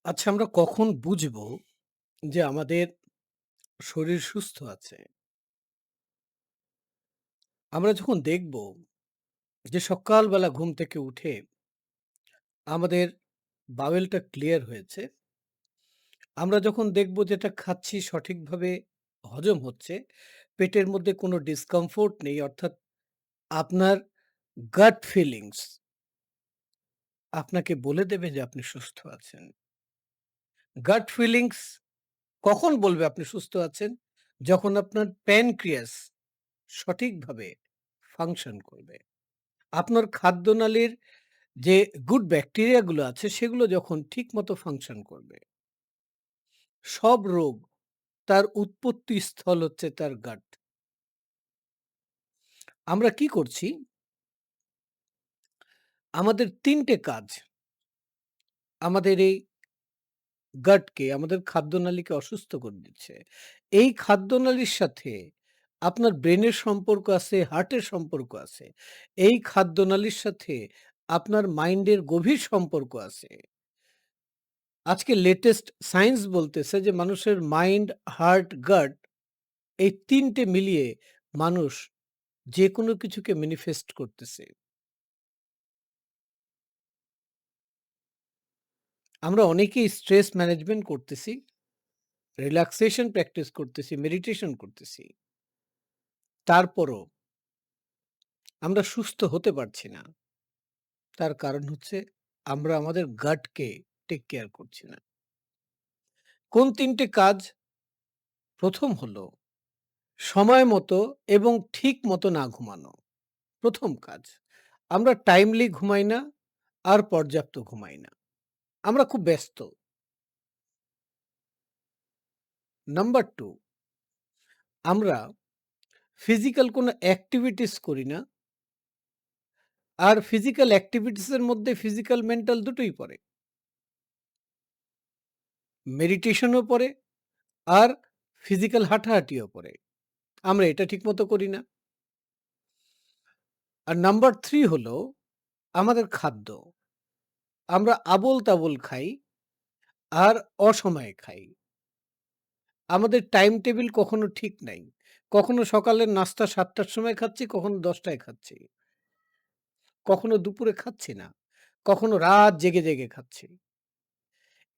আচ্ছা, আমরা কখন বুঝবো যে আমাদের শরীর সুস্থ আছে? আমরা যখন দেখব যে সকালবেলা ঘুম থেকে উঠে আমাদের বাওয়েলটা ক্লিয়ার হয়েছে, আমরা যখন দেখব যেটা খাচ্ছি সঠিকভাবে হজম হচ্ছে, পেটের মধ্যে কোনো ডিসকমফোর্ট নেই, অর্থাৎ আপনার গাট ফিলিংস আপনাকে বলে দেবে যে আপনি সুস্থ আছেন। গাট ফিলিংস কখন বলবে আপনি সুস্থ আছেন? যখন আপনার প্যানক্রিয়াস সঠিকভাবে ফাংশন করবে। আপনার খাদ্যনালীর যে গুড ব্যাকটেরিয়া গুলো আছে সেগুলো যখন ঠিকমতো ফাংশন করবে। সব রোগ তার উৎপত্তি স্থল হচ্ছে তার গাট। আমরা কি করছি? আমাদের ৩ টে কাজ আমাদের এই গাটকে, আমাদের খাদ্যনালীকে অসুস্থ করে দিচ্ছে। এই খাদ্যনালীর সাথে আপনার ব্রেনের সম্পর্ক আছে, হার্টের সম্পর্ক আছে। এই খাদ্যনালীর সাথে আপনার মাইন্ডের গভীর সম্পর্ক আছে। আজকে লেটেস্ট সায়েন্স বলতেছে যে মানুষের মাইন্ড, হার্ট, গাট এই ৩ টে মিলিয়ে মানুষ যেকোনো কিছুকে ম্যানিফেস্ট করতেছে। আমরা অনেকেই স্ট্রেস ম্যানেজমেন্ট করতেছি, রিল্যাক্সেশন প্র্যাকটিস করতেছি, মেডিটেশন করতেছি। তারপরও আমরা সুস্থ হতে পারছি না। তার কারণ হচ্ছে আমরা আমাদের গাটকে টেক কেয়ার করছি না। কোন ৩ টে কাজ? ১ম হলো সময় মতো এবং ঠিক মতো না ঘুমানো। ১ম কাজ। আমরা টাইমলি ঘুমাই না আর পর্যাপ্ত ঘুমাই না। আমরা খুব ব্যস্ত। নাম্বার ২, আমরা ফিজিক্যাল কোনো এক্টিভিটিস করি না। আর ফিজিক্যাল এক্টিভিটিস এর মধ্যে ফিজিক্যাল, মেন্টাল দুটোই পড়ে। মেডিটেশনও পড়ে আর ফিজিক্যাল হাঁটাহাঁটিও পড়ে। আমরা এটা ঠিকমতো করি না। আর নাম্বার ৩ হলো আমাদের খাদ্য। আমরা আবোল-তাবোল খাই আর অসময়ে খাই। আমাদের টাইম টেবিল কখনো ঠিক নাই। কখনো সকালের নাস্তা ৭ টার সময় খাচ্ছি, কখনো ১০ টায় খাচ্ছি। কখনো দুপুরে খাচ্ছি না। কখনো রাত জেগে, জেগে খাচ্ছি।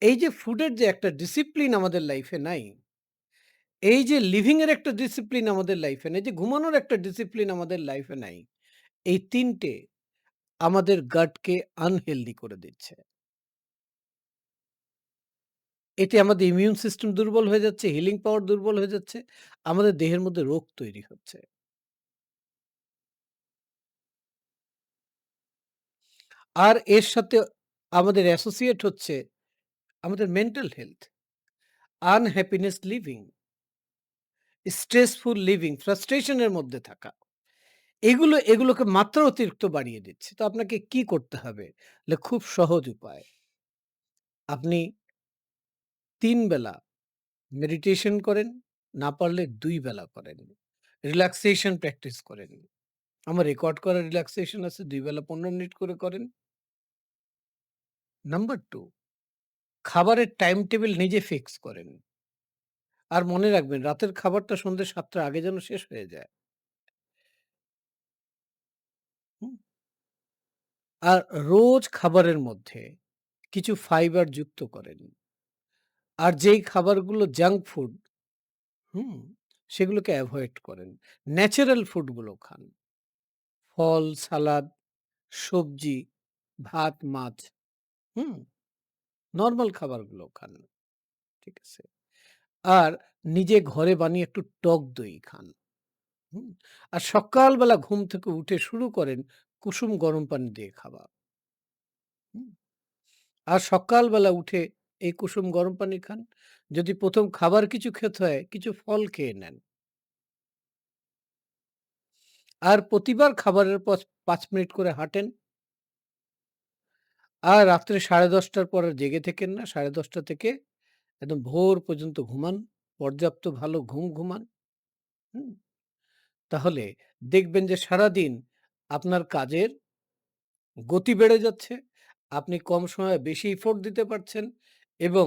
এই যে ফুডের যে একটা ডিসিপ্লিন আমাদের লাইফে নাই, এই যে লিভিং এর একটা ডিসিপ্লিন আমাদের লাইফে নেই, যে ঘুমানোর একটা ডিসিপ্লিন আমাদের লাইফে নাই। এই ৩ টে আমাদের গাটকে আনহেলথি করে দিচ্ছে। এতে আমাদের ইমিউন সিস্টেম দুর্বল হয়ে যাচ্ছে, হিলিং পাওয়ার দুর্বল হয়ে যাচ্ছে। আমাদের দেহের মধ্যে রোগ তৈরি হচ্ছে। আর এর সাথে আমাদের অ্যাসোসিয়েট হচ্ছে আমাদের mental health, unhappiness living, stressful living, frustration এর মধ্যে থাকা। এগুলোকে মাত্রা অতিরিক্ত বাড়িয়ে দিচ্ছে। তো আপনাকে কি করতে হবে? খুব সহজ উপায়। আপনি ৩ বেলা মেডিটেশন করেন, না পারলে ২ বেলা করেন। রিল্যাক্সেশন প্র্যাকটিস করেন। আমার রেকর্ড করা রিল্যাক্সেশন আছে, ২ বেলা ১৫ মিনিট করে করেন। নাম্বার ২, খাবারের টাইম টেবিল নিজে ফিক্স করেন। আর মনে রাখবেন রাতের খাবারটা সন্ধ্যে ৭ টার আগে যেন শেষ হয়ে যায়। হুম? আর রোজ খাবারের মধ্যে কিছু ফাইবার যুক্ত করেন। আর যেই খাবারগুলো জাঙ্ক ফুড, হুম? সেগুলোকে এভয়েড করেন। ন্যাচারাল ফুড গুলো খান। ফল, সালাদ, সবজি, ভাত, মাছ, হুম? নরমাল খাবারগুলো খান। ঠিক আছে? আর নিজে ঘরে বানিয়ে একটু টক দই খান। হুম? আর সকালবেলা ঘুম থেকে উঠে শুরু করেন কুসুম গরম পানি দিয়ে খাওয়া। হুম? আর সকালবেলা উঠে এই কুসুম গরম পানি খান। যদি ১ম খাবার কিছু খেতে হয়, কিছু ফল খেয়ে নেন। আর প্রতিবার খাবারের পর ৫ মিনিট করে হাঁটেন। আর রাত্রে ১০:৩০ পর আর জেগে থেকেন না। ১০:৩০ থেকে একদম ভোর পর্যন্ত ঘুমান। পর্যাপ্ত ভালো ঘুম ঘুমান। হুম? তাহলে দেখবেন যে সারাদিন আপনার কাজের গতি বেড়ে যাচ্ছে। আপনি কম সময়ে বেশি এফোর্ট দিতে পারছেন এবং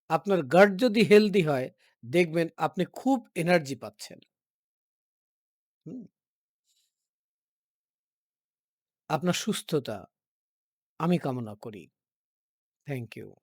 আপনার গাট যদি হেলদি হয়, দেখবেন আপনি খুব এনার্জি পাচ্ছেন। হুম? আপনার সুস্থতা আমি কামনা করি। Thank you.